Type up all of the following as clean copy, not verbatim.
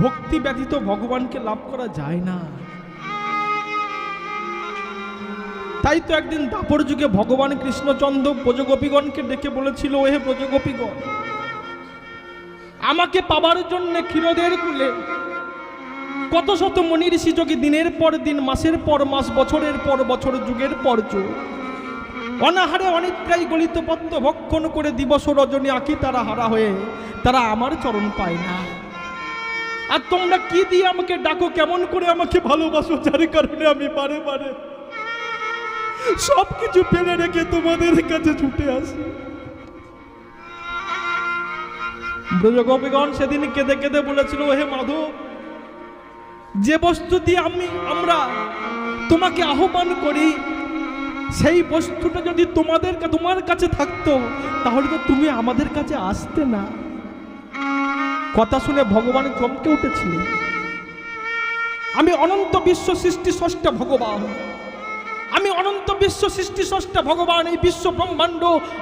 ভক্তি ব্যতীত ভগবানকে লাভ করা যায় না। তাই তো একদিন দাপর যুগে ভগবান কৃষ্ণচন্দ্র ব্রজগোপীগণকে ডেকে বলেছিল, হে ব্রজগোপীগণ, আমাকে পাবার জন্য ক্ষীরোদের কুলে কত শত মুনি ঋষি যোগী দিনের পর দিন, মাসের পর মাস, বছরের পর বছর, যুগের পর যুগ অনাহারে অনিদ্রায় গলিত পদ্ম ভক্ষণ করে দিবস রজনী আঁকি তারা হারা হয়ে তারা আমার চরণ পায় না। আর তোমরা কি দিয়ে আমাকে ডাকো, কেমন করে আমাকে ভালোবাসো, যার কারণে আমি বারে বারে সবকিছু ফেলে রেখে তোমাদের কাছে ছুটে আসি। ব্রজগোপীগণ সেদিন কেঁদে কেঁদে বলেছিল, হে মাধব, যে বস্তু দিয়ে আমরা তোমাকে আহ্বান করি সেই বস্তুটা যদি তোমার কাছে থাকতো তাহলে তো তুমি আমাদের কাছে আসতে না। কথা শুনে ভগবান চমকে উঠেছিলেন। আমি অনন্ত বিশ্ব সৃষ্টি স্রষ্টা ভগবান, আমি অনন্ত বিশ্ব সৃষ্টি স্রষ্টা ভগবান, এই বিশ্ব ব্রহ্মাণ্ড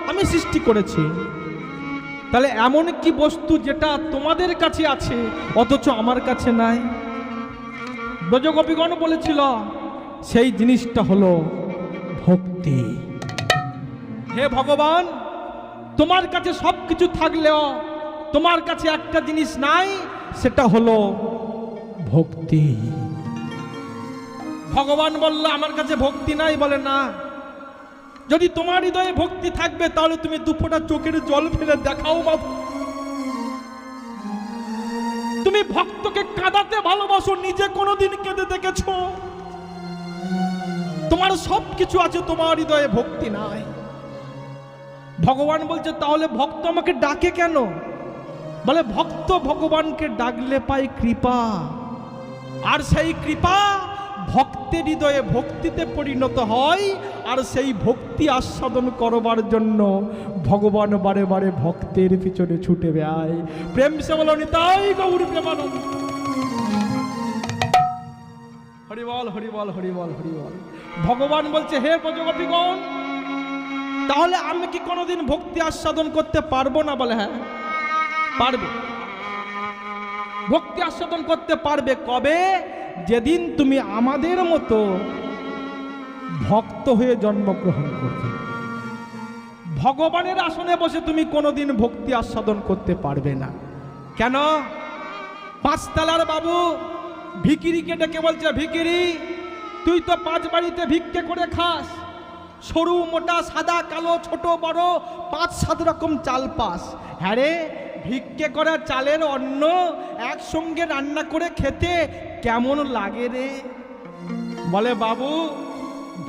আমি সৃষ্টি করেছি। তাহলে এমন কি বস্তু যেটা তোমাদের কাছে আছে অথচ আমার কাছে নাই? ব্রজগোপীগণ বলেছিল, সেই জিনিসটা হলো ভক্তি। হে ভগবান, তোমার কাছে সবকিছু থাকলেও তোমার কাছে একটা জিনিস নাই, সেটা হলো ভক্তি। ভগবান বলল, আমার কাছে ভক্তি নাই? বলে না, যদি তোমার হৃদয়ে ভক্তি থাকবে তাহলে তুমি দুফোঁটা চোখের জল ফেলে দেখাও বাবু। তুমি ভক্তকে কাঁদাতে ভালোবাসো, নিজে কোনোদিন কেঁদে দেখেছো? তোমার সব কিছু আছে, তোমার হৃদয়ে ভক্তি নাই। ভগবান বলছে, তাহলে ভক্ত আমাকে ডাকে কেন? বলে, ভক্ত ভগবানকে ডাকলে পায় কৃপা, আর সেই কৃপা ভক্তের হৃদয়ে ভক্তিতে পরিণত হয়, আর সেই ভক্তি আস্বাদন করবার জন্য ভগবান বারে বারে ভক্তের পিছনে ছুটে বেড়ায়। প্রেম সে বলো নিতাই গৌর প্রেমানন্দ। হরিবল হরিবল হরিবল হরিবল। ভগবান বলছে, হে ব্রজগোপীগণ, তাহলে আমি কি কোনোদিন ভক্তি আস্বাদন করতে পারবো না? বলে, হ্যাঁ পারবে। ভক্তি আস্বাদন করতে পারবে কবে? যেদিন তুমি আমাদের মতো ভক্ত হয়ে জন্মগ্রহণ করবে। ভগবানের আসনে বসে তুমি কোনোদিন ভক্তি আস্বাদন করতে পারবে না। কেন? পাঁচতলার বাবু ভিখিরিকে ডেকে বলছে, ভিখিরি, তুই তো পাঁচ বাড়িতে ভিক্ষে করে খাস, সরু মোটা সাদা কালো ছোট বড় 5-7 রকম চাল পাস। হ্যাঁ রে, ভিক্ষে করা চালের অন্ন একসঙ্গে রান্না করে খেতে কেমন লাগে রে? বলে, বাবু,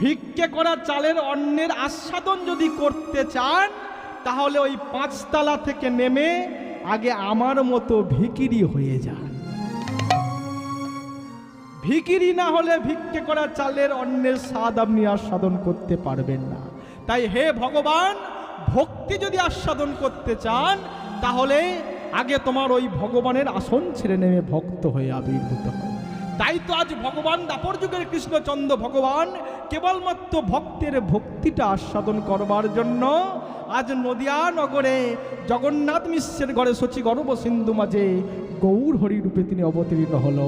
ভিক্ষে করা চালের অন্নের আস্বাদন যদি করতে চান তাহলে ওই 5 তলা থেকে নেমে আগে আমার মতো ভিখিরি হয়ে যান। ভিখিরি না হলে ভিক্ষে করা চালের অন্নের স্বাদ আপনি আস্বাদন করতে পারবেন না। তাই হে ভগবান, ভক্তি যদি আস্বাদন করতে চান তাহলে আগে তোমার ওই ভগবানের আসন ছেড়ে নেমে ভক্ত হয়ে আবির্ভূত হয়। তাই তো আজ ভগবান দাপর যুগের কৃষ্ণচন্দ্র ভগবান কেবলমাত্র ভক্তের ভক্তিটা আস্বাদন করবার জন্য আজ নদিয়া নগরে জগন্নাথ মিশ্রের ঘরে শচী গর্ভ সিন্ধু মাঝে গৌর হরি রূপে তিনি অবতীর্ণ হলো।